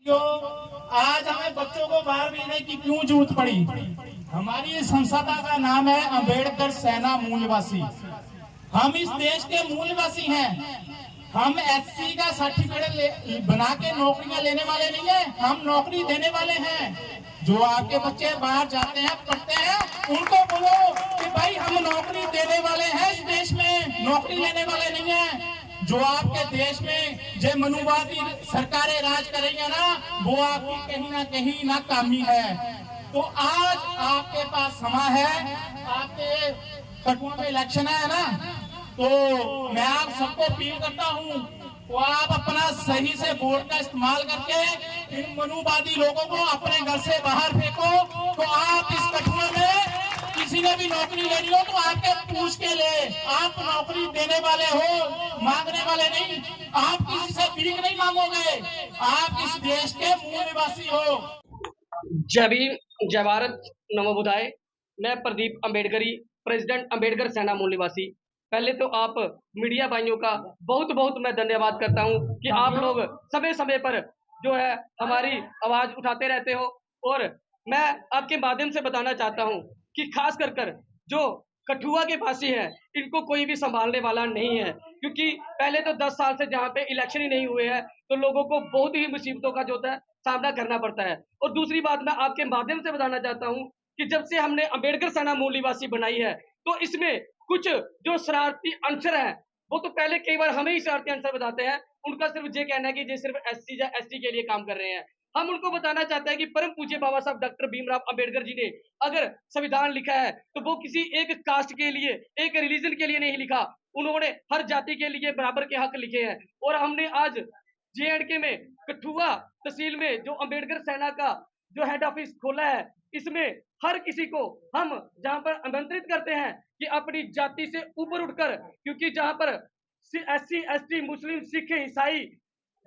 जो आज हमें बच्चों को बाहर भेजने की क्यों जरूरत पड़ी। हमारी संस्था का नाम है अंबेडकर सेना मूलवासी। हम इस देश के मूलवासी हैं। हम एससी का सर्टिफिकेट बना के नौकरियां लेने वाले नहीं है, हम नौकरी देने वाले हैं। जो आपके बच्चे बाहर जाते हैं पढ़ते हैं उनको बोलो कि भाई हम नौकरी देने वाले हैं, इस देश में नौकरी लेने वाले नहीं है। जो आपके देश में जो मनुवादी सरकारें राज कर रही है ना, वो आपकी कहीं ना कहीं नाकामी है। तो आज आपके पास समय है, आपके कठुआ में इलेक्शन है ना, तो मैं आप सबको अपील करता हूँ तो आप अपना सही से वोट का इस्तेमाल करके इन मनुवादी लोगों को अपने घर से बाहर फेंको। तो आप इस कठुआ में किसी ने भी नौकरी लेनी हो तो आपके पूछ के ले, आप नौकरी देने वाले हो, मांगने वाले नहीं। आप किसी से भीख नहीं मांगोगे, आप इस देश के मूल निवासी हो। जय भीम, जय भारत, नमो बुद्धाय। मैं प्रदीप अम्बेडकरी, प्रेसिडेंट अम्बेडकर सेना मूल निवासी। पहले तो आप मीडिया भाइयों का बहुत बहुत मैं धन्यवाद करता हूं कि आप लोग समय समय पर जो है हमारी आवाज उठाते रहते हो। और मैं आपके माध्यम से बताना चाहता हूं कि खास कर जो कठुआ के फांसी है, इनको कोई भी संभालने वाला नहीं है, क्योंकि पहले तो 10 साल से जहाँ पे इलेक्शन ही नहीं हुए हैं, तो लोगों को बहुत ही मुसीबतों का जो होता है सामना करना पड़ता है। और दूसरी बात मैं आपके माध्यम से बताना चाहता हूँ कि जब से हमने अम्बेडकर सेना मूल निवासी बनाई है, तो इसमें कुछ जो शरारती अंसर हैं, वो तो पहले कई बार हमें ही शरारती अंसर बताते हैं। उनका सिर्फ ये कहना है कि ये सिर्फ एससी या एसटी के लिए काम कर रहे हैं। हम उनको बताना चाहते हैं कि परम पूज्य बाबा साहब डॉक्टर भीमराव अंबेडकर जी ने अगर संविधान लिखा है, तो वो किसी एक कास्ट के लिए, एक रिलीजन के लिए नहीं लिखा। उन्होंने हर जाति के लिए बराबर के हक लिखे हैं। और हमने आज जे.एंड.के में कठुआ तहसील में जो अंबेडकर सेना का जो हेड ऑफिस खोला है, इसमें हर किसी को हम जहाँ पर आमंत्रित करते हैं कि अपनी जाति से ऊपर उठकर, क्योंकि जहाँ पर एससी, एसटी, मुस्लिम, सिख, ईसाई,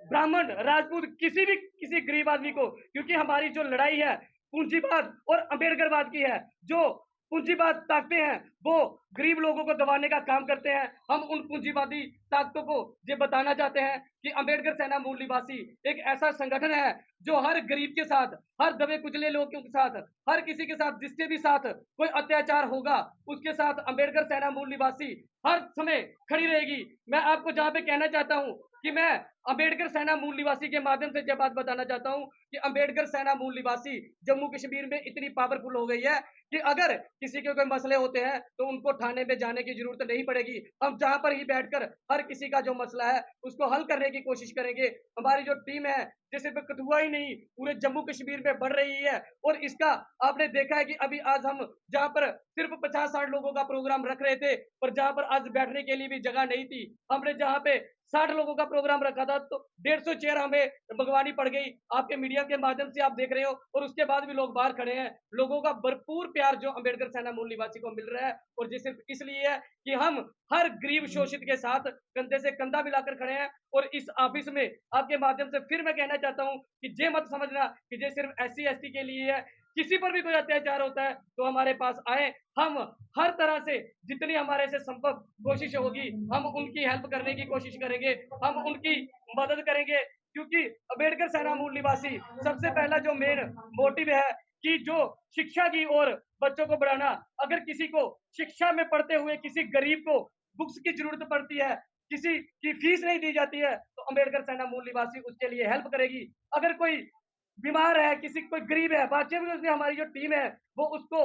ब्राह्मण, राजपूत, किसी गरीब आदमी को, क्योंकि हमारी जो लड़ाई है पूंजीवाद और अंबेडकरवाद की है। जो पूंजीवाद ताकतें हैं वो गरीब लोगों को दबाने का काम करते हैं। हम उन पूंजीवादी ताकतों को ये बताना चाहते हैं कि अंबेडकर सेना मूल निवासी एक ऐसा संगठन है जो हर गरीब के साथ, हर दबे कुचले लोगों के साथ, हर किसी के साथ, जिसके भी साथ कोई अत्याचार होगा, उसके साथ अंबेडकर सेना मूल निवासी हर समय खड़ी रहेगी। मैं आपको जहाँ पे कहना चाहता हूँ कि मैं अंबेडकर सेना मूल निवासी के माध्यम से यह बात बताना चाहता हूँ कि अंबेडकर सेना मूल निवासी जम्मू कश्मीर में इतनी पावरफुल हो गई है कि अगर किसी के कोई मसले होते हैं तो उनको थाने में जाने की जरूरत नहीं पड़ेगी। हम जहां पर ही बैठकर हर किसी का जो मसला है उसको हल करने की कोशिश करेंगे। हमारी जो टीम है जो सिर्फ कठुआ ही नहीं पूरे जम्मू कश्मीर में बढ़ रही है। और इसका आपने देखा है कि अभी आज हम जहां पर सिर्फ 50-60 लोगों का प्रोग्राम रख रहे थे, पर जहां पर आज बैठने के लिए भी जगह नहीं थी, हमने जहां पे 60 लोगों का प्रोग्राम रखा था तो 150 चेयर हमें मंगवानी पड़ गई। आपके मीडिया के माध्यम से आप देख रहे हो, और उसके बाद भी लोग बाहर खड़े हैं। लोगों का भरपूर प्यार जो अंबेडकर सेना मूल निवासी को मिल रहा है, और ये सिर्फ इसलिए है कि हम हर गरीब शोषित के साथ कंधे से कंधा मिलाकर खड़े हैं। और इस ऑफिस में आपके माध्यम से फिर मैं कहना चाहता हूं कि ये मत समझना कि ये सिर्फ एससी एसटी के लिए है। किसी पर भी कोई अत्याचार होता है तो हमारे पास आए, हम हर तरह से जितनी हमारे से संभव कोशिश होगी हम उनकी हेल्प करने की कोशिश करेंगे, हम उनकी मदद करेंगे। क्योंकि अंबेडकर सेना मूल निवासी सबसे पहला जो मेन मोटिव है कि जो शिक्षा की ओर बच्चों को बढ़ाना। अगर किसी को शिक्षा में पढ़ते हुए किसी गरीब को बुक्स की जरूरत पड़ती है, किसी की फीस नहीं दी जाती है, तो अंबेडकर सेना मूल निवासी उसके लिए हेल्प करेगी। अगर कोई बीमार है, किसी कोई गरीब है, वाकई में उसमें हमारी जो टीम है वो उसको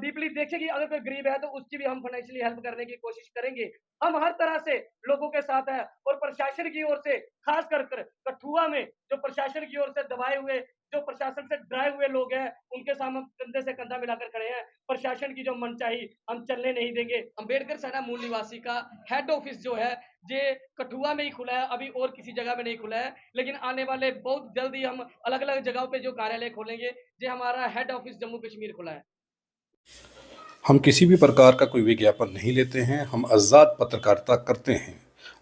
डीपली देखेगी। अगर कोई गरीब है तो उसकी भी हम फाइनेंशियली हेल्प करने की कोशिश करेंगे। हम हर तरह से लोगों के साथ हैं। और प्रशासन की ओर से खास कर कठुआ में जो प्रशासन की ओर से दबाए हुए, जो प्रशासन से डराए हुए लोग हैं, उनके सामने हम कंधे से कंधा मिलाकर खड़े हैं। प्रशासन की जो मनचाही हम चलने नहीं देंगे। अंबेडकर सेना मूल निवासी का हेड ऑफिस जो है ये कठुआ में ही खुला है, अभी और किसी जगह में नहीं खुला है। लेकिन आने वाले बहुत जल्द ही हम अलग अलग जगहों पे जो कार्यालय खोलेंगे। ये हमारा हेड ऑफिस जम्मू कश्मीर खुला है। हम किसी भी प्रकार का कोई विज्ञापन नहीं लेते हैं, हम आज़ाद पत्रकारिता करते हैं।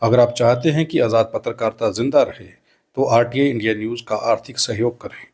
अगर आप चाहते हैं कि आज़ाद पत्रकारिता जिंदा रहे तो आरटीआई इंडिया न्यूज़ का आर्थिक सहयोग करें।